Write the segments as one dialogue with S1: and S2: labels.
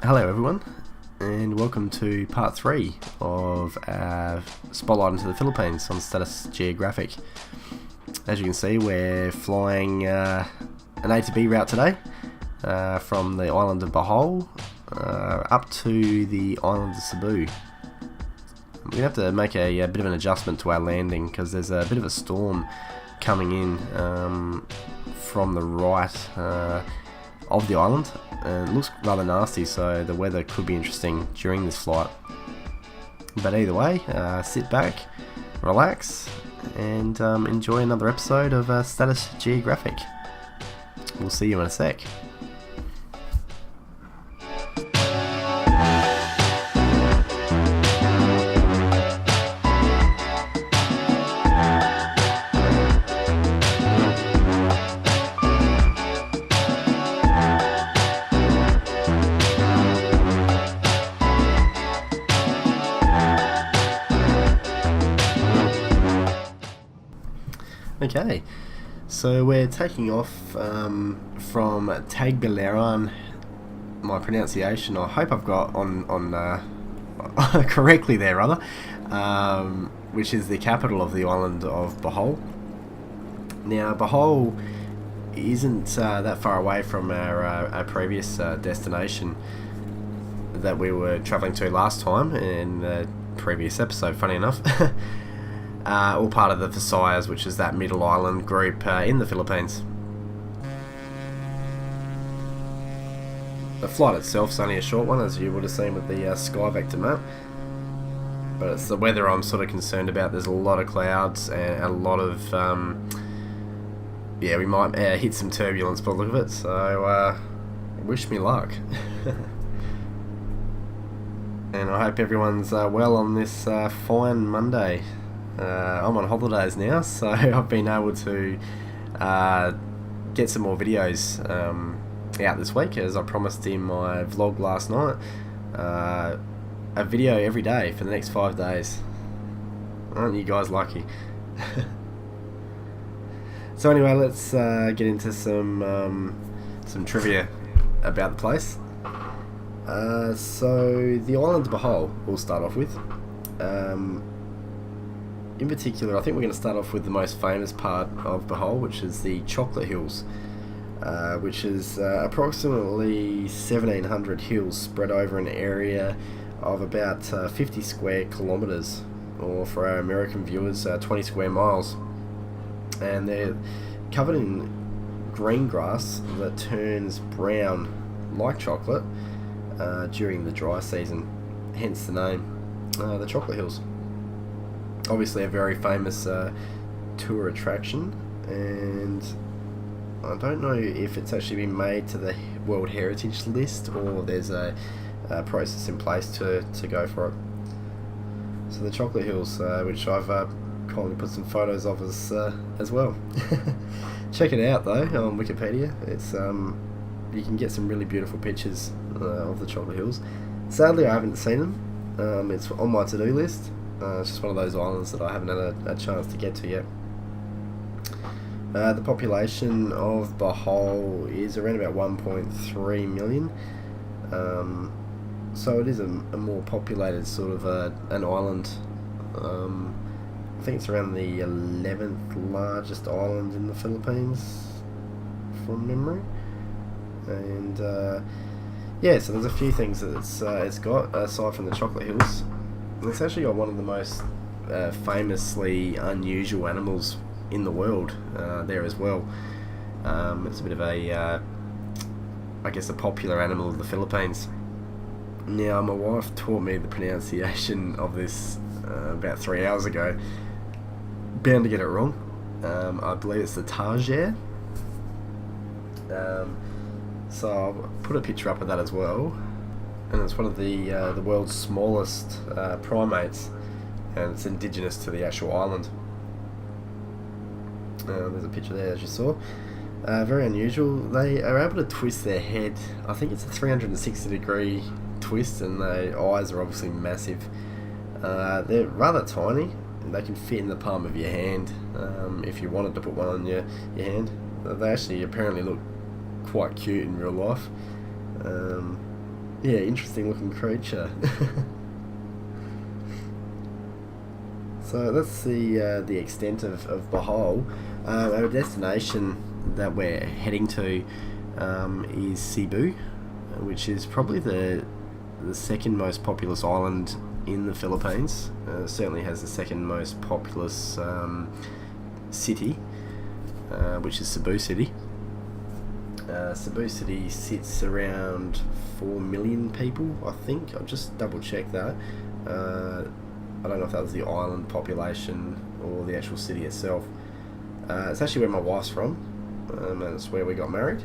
S1: Hello everyone, and welcome to part 3 of our spotlight into the Philippines on Status Geographic. As you can see, we're flying an A to B route today from the island of Bohol up to the island of Cebu. We're going to have to make a bit of an adjustment to our landing because there's a bit of a storm coming in from the right of the island, and it looks rather nasty, so the weather could be interesting during this flight. But either way, sit back, relax, and enjoy another episode of Status Geographic. We'll see you in a sec. Okay, so we're taking off from Tagbilaran. My pronunciation, I hope I've got on correctly there, rather, which is the capital of the island of Bohol. Now, Bohol isn't that far away from our previous destination that we were travelling to last time in the previous episode, funny enough. All part of the Visayas, which is that middle island group in the Philippines. The flight itself is only a short one, as you would have seen with the sky vector map, but it's the weather I'm sort of concerned about. There's a lot of clouds and a lot of we might hit some turbulence by the look of it, so wish me luck. And I hope everyone's well on this fine Monday. I'm on holidays now, so I've been able to get some more videos out this week, as I promised in my vlog last night. A video every day for the next 5 days. Aren't you guys lucky? So anyway, let's get into some trivia about the place. So the island of Bohol we'll start off with. In particular, I think we're going to start off with the most famous part of Bohol, which is the Chocolate Hills, which is approximately 1,700 hills spread over an area of about 50 square kilometres, or for our American viewers, 20 square miles. And they're covered in green grass that turns brown like chocolate during the dry season, hence the name, the Chocolate Hills. Obviously a very famous tour attraction, and I don't know if it's actually been made to the World Heritage List, or there's a process in place to go for it. So the Chocolate Hills, which I've kindly put some photos of as well. Check it out though on Wikipedia. It's you can get some really beautiful pictures of the Chocolate Hills. Sadly, I haven't seen them. It's on my to-do list. It's just one of those islands that I haven't had a chance to get to yet. The population of Bohol is around about 1.3 million. So it is a more populated sort of an island. I think it's around the 11th largest island in the Philippines, from memory. And so there's a few things that it's got aside from the Chocolate Hills. It's actually got one of the most famously unusual animals in the world there as well. It's a bit of a popular animal of the Philippines. Now, my wife taught me the pronunciation of this about 3 hours ago. Bound to get it wrong. I believe it's the Tarsier. So I'll put a picture up of that as well. And it's one of the world's smallest primates, and it's indigenous to the actual island. There's a picture there, as you saw. Very unusual. They are able to twist their head. I think it's a 360-degree twist, and their eyes are obviously massive. They're rather tiny. They can fit in the palm of your hand if you wanted to put one on your hand. They actually apparently look quite cute in real life. Yeah, interesting looking creature. So that's the extent of Bohol. Our destination that we're heading to is Cebu, which is probably the second most populous island in the Philippines. Certainly has the second most populous city, which is Cebu City. Cebu City sits around 4 million people, I think. I'll just double check that. I don't know if that was the island population or the actual city itself. It's actually where my wife's from, and it's where we got married.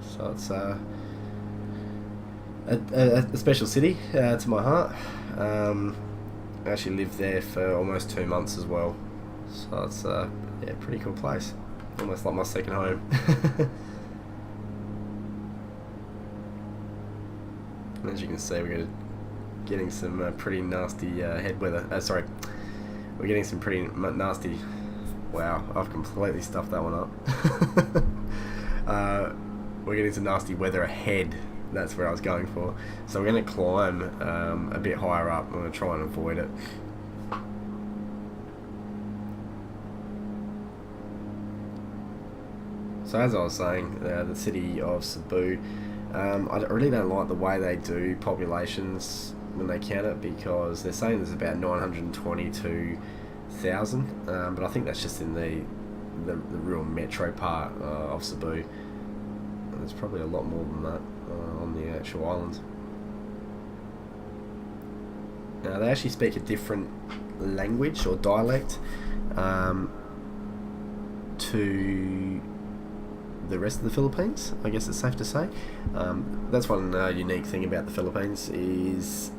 S1: So it's a special city to my heart. I actually lived there for almost 2 months as well. So it's a pretty cool place. Almost like my second home. As you can see, we're getting some pretty nasty head weather. We're getting some pretty nasty. Wow, I've completely stuffed that one up. We're getting some nasty weather ahead. That's where I was going for. So we're going to climb a bit higher up. I'm going to try and avoid it. So as I was saying, the city of Cebu, I really don't like the way they do populations when they count it, because they're saying there's about 922,000, but I think that's just in the real metro part of Cebu. And there's probably a lot more than that on the actual island. Now they actually speak a different language or dialect to the rest of the Philippines, I guess it's safe to say. That's one unique thing about the Philippines, is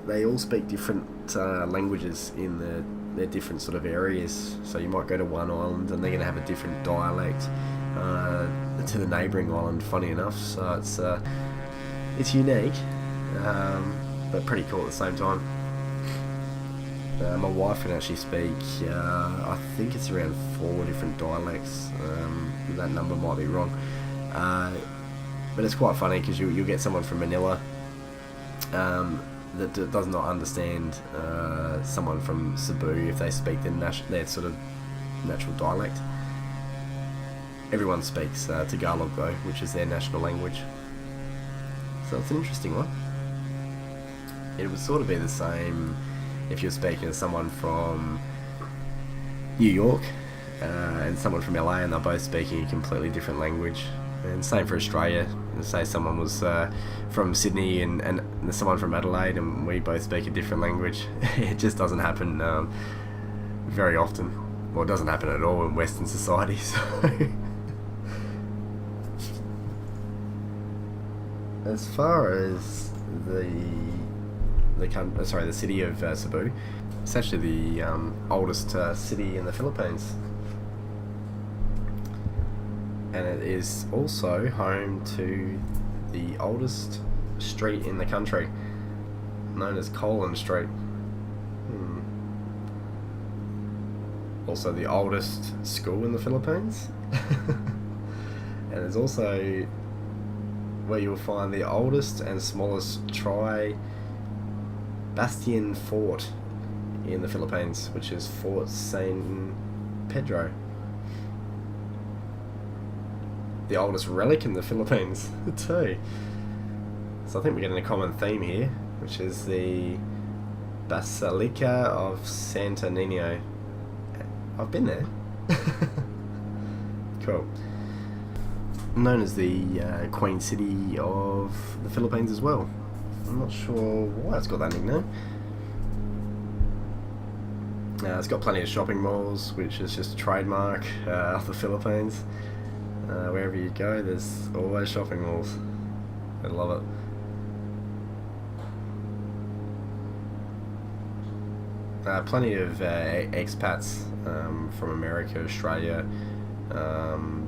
S1: they all speak different languages in their different sort of areas. So you might go to one island and they're going to have a different dialect to the neighbouring island, funny enough. So it's unique, but pretty cool at the same time. My wife can actually speak, I think it's around 4 different dialects. That number might be wrong. But it's quite funny, because you'll get someone from Manila that does not understand someone from Cebu if they speak their sort of natural dialect. Everyone speaks Tagalog though, which is their national language. So it's an interesting one. It would sort of be the same if you're speaking to someone from New York and someone from LA, and they're both speaking a completely different language. And same for Australia. Say someone was from Sydney and someone from Adelaide, and we both speak a different language. It just doesn't happen very often. Well, it doesn't happen at all in Western society. So as far as the city of Cebu, it's actually the oldest city in the Philippines, and it is also home to the oldest street in the country, known as Colin Street. Also the oldest school in the Philippines. And it's also where you'll find the oldest and smallest tri-bastion fort in the Philippines, which is Fort San Pedro. The oldest relic in the Philippines too. So I think we're getting a common theme here, which is the Basilica of Santo Niño. I've been there. Cool. Known as the Queen City of the Philippines as well. I'm not sure why it's got that nickname. It's got plenty of shopping malls, which is just a trademark of the Philippines. Wherever you go, there's always shopping malls. I love it. Plenty of expats from America, Australia,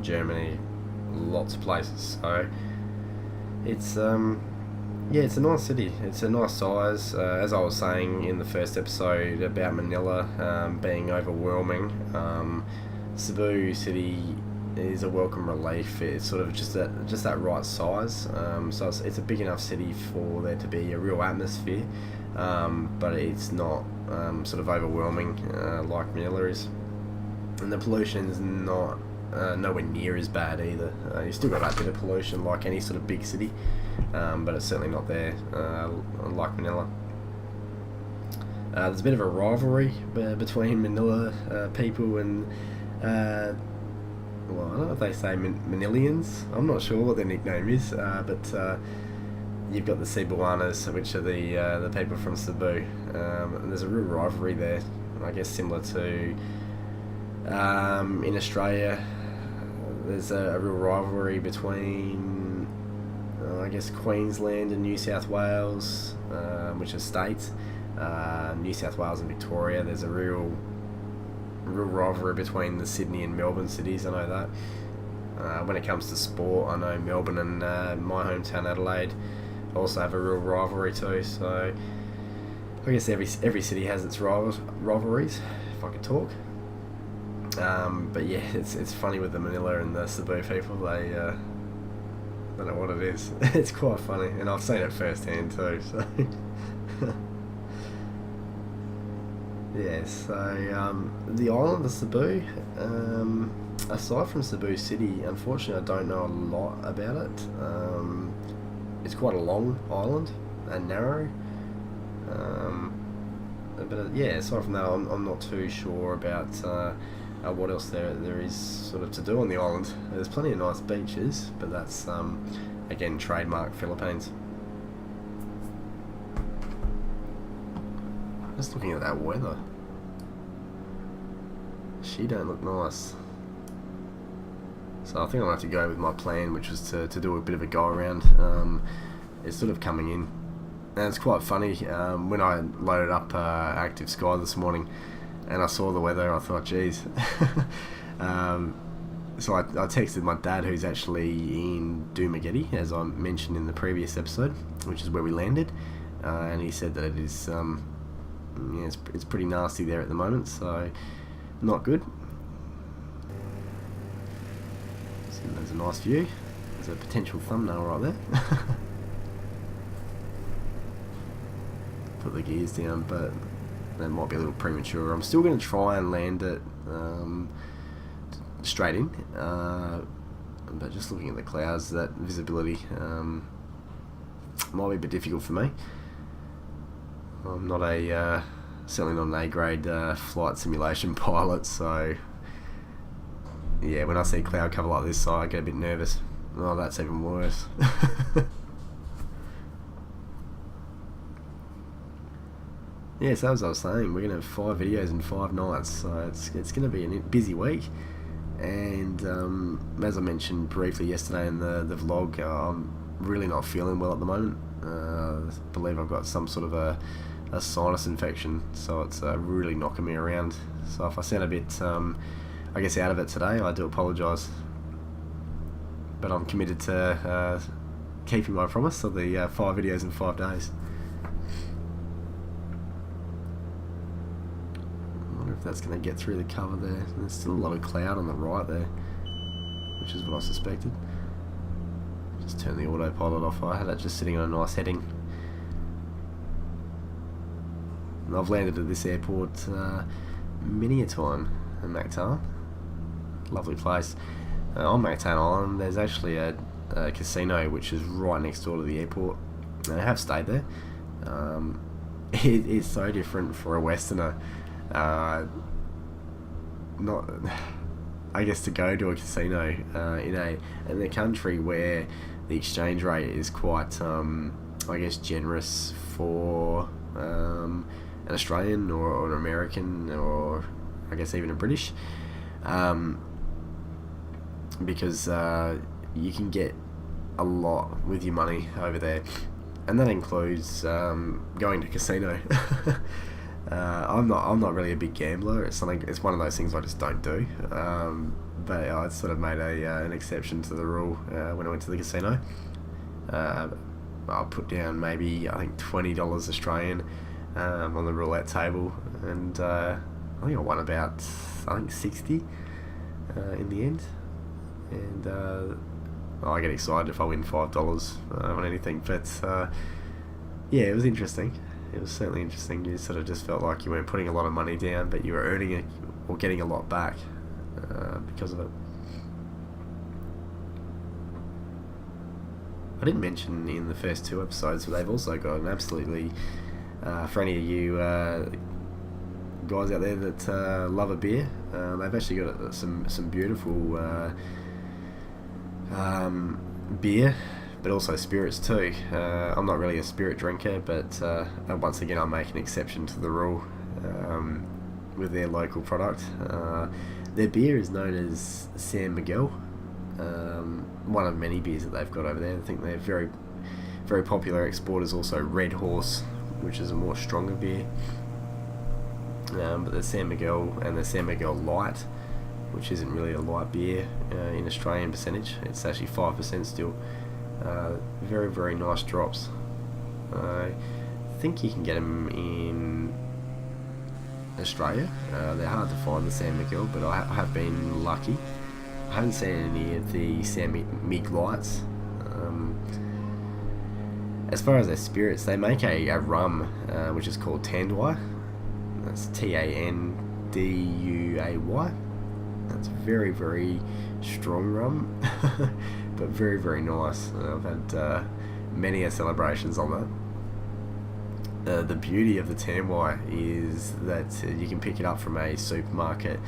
S1: Germany, lots of places. So it's it's a nice city. It's a nice size. As I was saying in the first episode about Manila being overwhelming, Cebu City is a welcome relief. It's sort of just that right size. So it's a big enough city for there to be a real atmosphere, but it's not sort of overwhelming like Manila is. And the pollution is not nowhere near as bad either. You still got that bit of pollution like any sort of big city, but it's certainly not there like Manila. There's a bit of a rivalry between Manila people and well, I don't know if they say Manilians. I'm not sure what their nickname is, but you've got the Cebuanas, which are the people from Cebu. And there's a real rivalry there, I guess similar to in Australia. There's a real rivalry between I guess Queensland and New South Wales, which are states. New South Wales and Victoria. There's a real rivalry between the Sydney and Melbourne cities. I know that. When it comes to sport, I know Melbourne and my hometown Adelaide also have a real rivalry too. So I guess every city has its rivalries, if I could talk. But yeah, it's funny with the Manila and the Cebu people. They don't know what it is. It's quite funny, and I've seen it firsthand too. So yeah. So the island of Cebu. Aside from Cebu City, unfortunately, I don't know a lot about it. It's quite a long island and narrow. But yeah, aside from that, I'm not too sure about what else there is sort of to do on the island. There's plenty of nice beaches, but that's again trademark Philippines. Just looking at that weather, she don't look nice. So I think I'll have to go with my plan, which was to do a bit of a go around. It's sort of coming in, and it's quite funny. When I loaded up Active Sky this morning, and I saw the weather, I thought, geez. So I texted my dad, who's actually in Dumaguete, as I mentioned in the previous episode, which is where we landed, and he said that it is, yeah, it's pretty nasty there at the moment, so not good. So there's a nice view. There's a potential thumbnail right there. Put the gears down, but that might be a little premature. I'm still going to try and land it straight in, but just looking at the clouds, that visibility might be a bit difficult for me. I'm not certainly not an A-grade flight simulation pilot, so yeah, when I see cloud cover like this, I get a bit nervous. Oh, that's even worse. Yeah, so as I was saying, we're going to have 5 videos in 5 nights, so it's going to be a busy week. And as I mentioned briefly yesterday in the vlog, I'm really not feeling well at the moment. I believe I've got some sort of a sinus infection, so it's really knocking me around. So if I sound a bit, I guess, out of it today, I do apologise. But I'm committed to keeping my promise of the 5 videos in 5 days. That's going to get through the cover there. There's still a lot of cloud on the right there, which is what I suspected. Just turn the autopilot off. I had it just sitting on a nice heading. And I've landed at this airport many a time in Mactan. Lovely place. On Mactan Island there's actually a casino which is right next door to the airport, and I have stayed there. It is so different for a Westerner. Not, I guess, to go to a casino in a country where the exchange rate is quite, I guess, generous for an Australian or an American, or I guess even a British, because you can get a lot with your money over there, and that includes going to casino. I'm not really a big gambler. It's one of those things I just don't do. But I sort of made an exception to the rule when I went to the casino. I'll put down maybe, I think, $20 Australian on the roulette table, and I think I won about, I think, 60 in the end. and I get excited if I win $5 on anything. But yeah, it was interesting. It was certainly interesting. You sort of just felt like you weren't putting a lot of money down, but you were earning it or getting a lot back because of it. I didn't mention in the first 2 episodes, but they've also got an absolutely, for any of you guys out there that love a beer, they've actually got some beautiful beer, but also spirits too. I'm not really a spirit drinker, but once again I'll make an exception to the rule with their local product. Their beer is known as San Miguel, one of many beers that they've got over there. I think they're very, very popular export is also Red Horse, which is a more stronger beer. But the San Miguel and the San Miguel Light, which isn't really a light beer in Australian percentage, it's actually 5% still. Very, very nice drops. I think you can get them in Australia. They're hard to find, the San Miguel, but I have been lucky. I haven't seen any of the San Mig Lights. As far as their spirits, they make a rum which is called Tanduay. That's Tanduay. That's very, very strong rum, but very, very nice. I've had many celebrations on that. The beauty of the Tanduay is that you can pick it up from a supermarket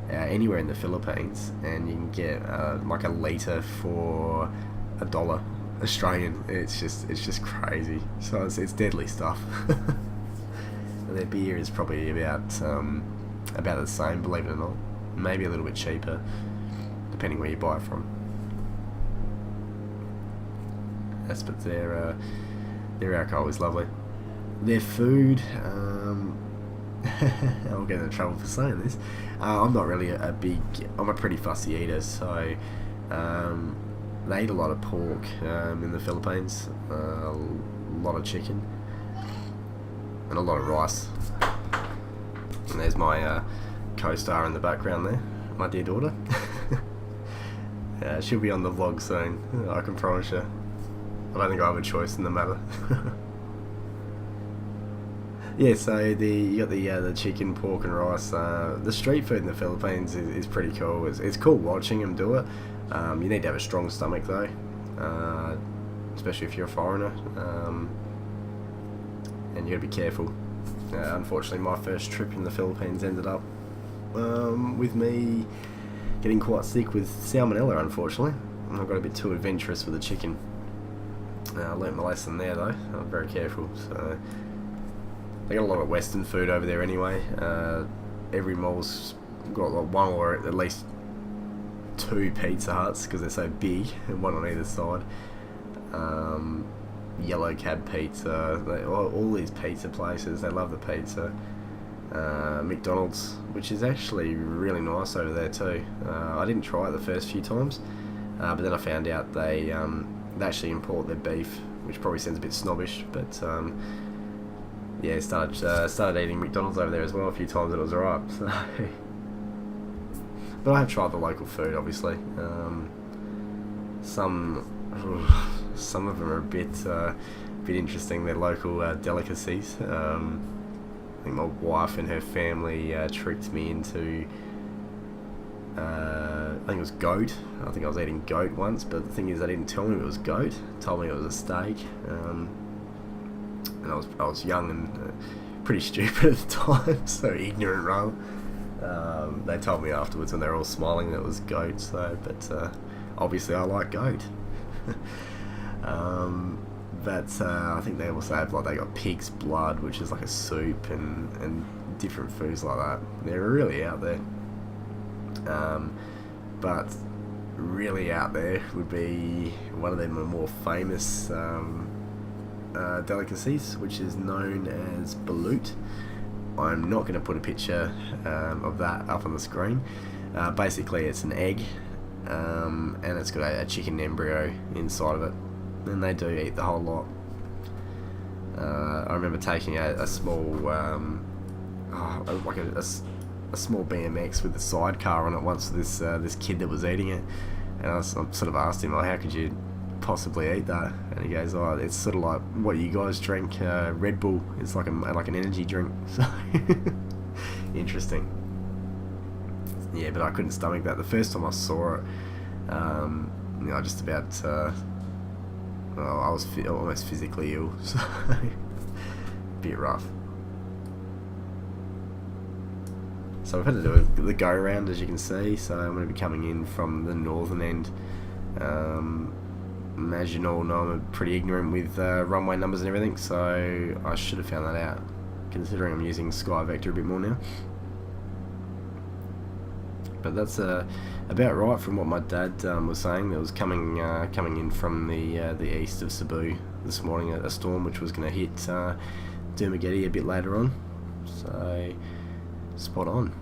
S1: anywhere in the Philippines, and you can get like a litre for $1 Australian. It's just crazy. So it's deadly stuff. And their beer is probably about the same, believe it or not. Maybe a little bit cheaper, depending where you buy it from. Yes, but their alcohol is lovely. Their food, I'll get in trouble for saying this. I'm not really I'm a pretty fussy eater, so they eat a lot of pork in the Philippines, a lot of chicken, and a lot of rice. And there's my co-star in the background there, my dear daughter. She'll be on the vlog soon, I can promise you. I don't think I have a choice in the matter. Yeah, so you got the chicken, pork and rice. The street food in the Philippines is pretty cool. It's cool watching them do it. You need to have a strong stomach though, especially if you're a foreigner, and you gotta be careful. Unfortunately, my first trip in the Philippines ended up with me getting quite sick with salmonella, unfortunately. I got a bit too adventurous with the chicken. I learnt my lesson there though. I'm very careful. So they got a lot of Western food over there anyway. Every mall's got like one or at least 2 Pizza Huts because they're so big, and one on either side. Yellow Cab Pizza, all these pizza places, they love the pizza. McDonald's, which is actually really nice over there too. I didn't try it the first few times, but then I found out they actually import their beef, which probably sounds a bit snobbish, but yeah, started eating McDonald's over there as well a few times, and it was alright. So. But I have tried the local food, obviously. Some of them are a bit interesting. They're local delicacies. I think my wife and her family tricked me into, I think it was goat. I think I was eating goat once, but the thing is, they didn't tell me it was goat. Told me it was a steak. And I was young and pretty stupid at the time, so ignorant rather. They told me afterwards when they were all smiling that it was goat. So, but obviously I like goat. But I think they also have, like, they got pig's blood, which is like a soup, and different foods like that. They're really out there. But really out there would be one of their more famous delicacies, which is known as Balut. I'm not going to put a picture of that up on the screen. Basically, it's an egg, and it's got a chicken embryo inside of it, and they do eat the whole lot. I remember taking a small, like a small BMX with a sidecar on it once with this kid that was eating it. And I sort of asked him, like, how could you possibly eat that? And he goes, oh, it's sort of like what you guys drink, Red Bull. It's like an energy drink. So interesting. Yeah, but I couldn't stomach that. The first time I saw it, you know, just about, well, I was almost physically ill, so a bit rough. So we've had to do the go round, as you can see. So I'm going to be coming in from the northern end. As you all know, I'm pretty ignorant with runway numbers and everything, so I should have found that out, considering I'm using Sky Vector a bit more now. But that's about right from what my dad was saying. There was coming in from the east of Cebu this morning, a storm which was going to hit Dermageddon a bit later on. So spot on,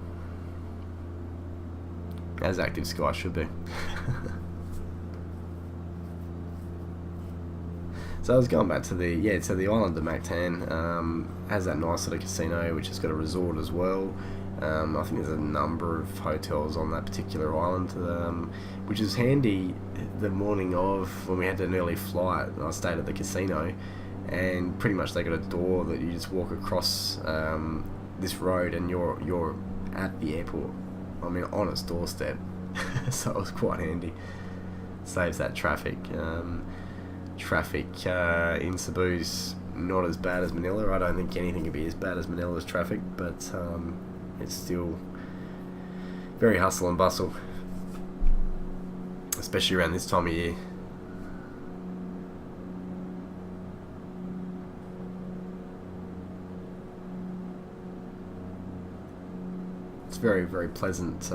S1: as active Sky should be. So I was going back to the island of Mactan. Has that nice sort of casino, which has got a resort as well. I think there's a number of hotels on that particular island, which is handy. The morning of, when we had an early flight, I stayed at the casino, and pretty much they got a door that you just walk across this road and you're at the airport. I mean, on its doorstep. So it was quite handy. Saves that traffic. Traffic in Cebu's not as bad as Manila. I don't think anything can be as bad as Manila's traffic, but it's still very hustle and bustle, especially around this time of year. It's very, very pleasant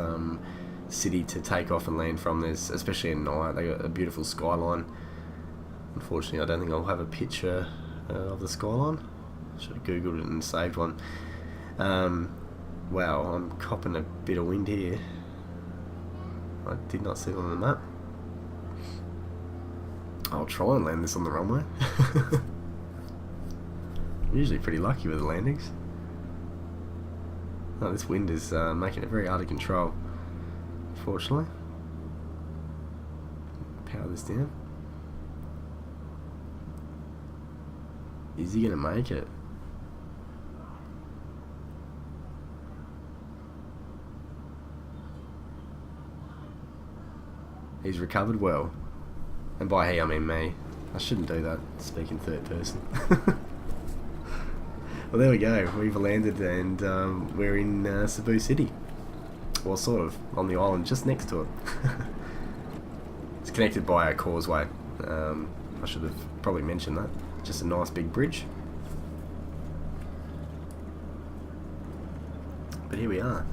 S1: city to take off and land from. There's, especially at night, they got a beautiful skyline. Unfortunately, I don't think I'll have a picture of the skyline. Should have googled it and saved one. Wow, I'm copping a bit of wind here. I did not see it on the map. I'll try and land this on the runway. I'm usually pretty lucky with the landings. Oh, this wind is making it very hard to control, unfortunately. Power this down. Is he going to make it? He's recovered well. And by he, I mean me. I shouldn't do that, speaking third person. Well, there we go. We've landed and we're in Cebu City. Well, sort of, on the island just next to it. It's connected by a causeway. I should have probably mentioned that. Just a nice big bridge. But here we are.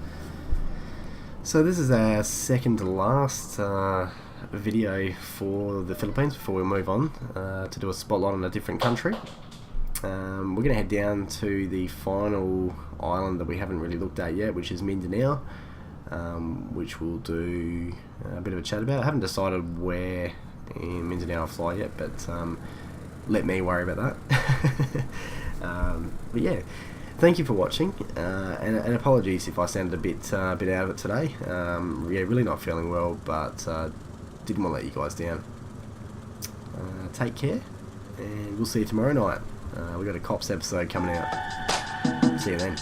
S1: So this is our second to last video for the Philippines before we move on to do a spotlight on a different country. We're going to head down to the final island that we haven't really looked at yet, which is Mindanao, which we'll do a bit of a chat about. I haven't decided where in Mindanao I'll fly yet, but let me worry about that. But yeah, thank you for watching, and apologies if I sounded a bit out of it today. Yeah, really not feeling well, but didn't want to let you guys down. Take care, and we'll see you tomorrow night. We've got a Cops episode coming out. See you then.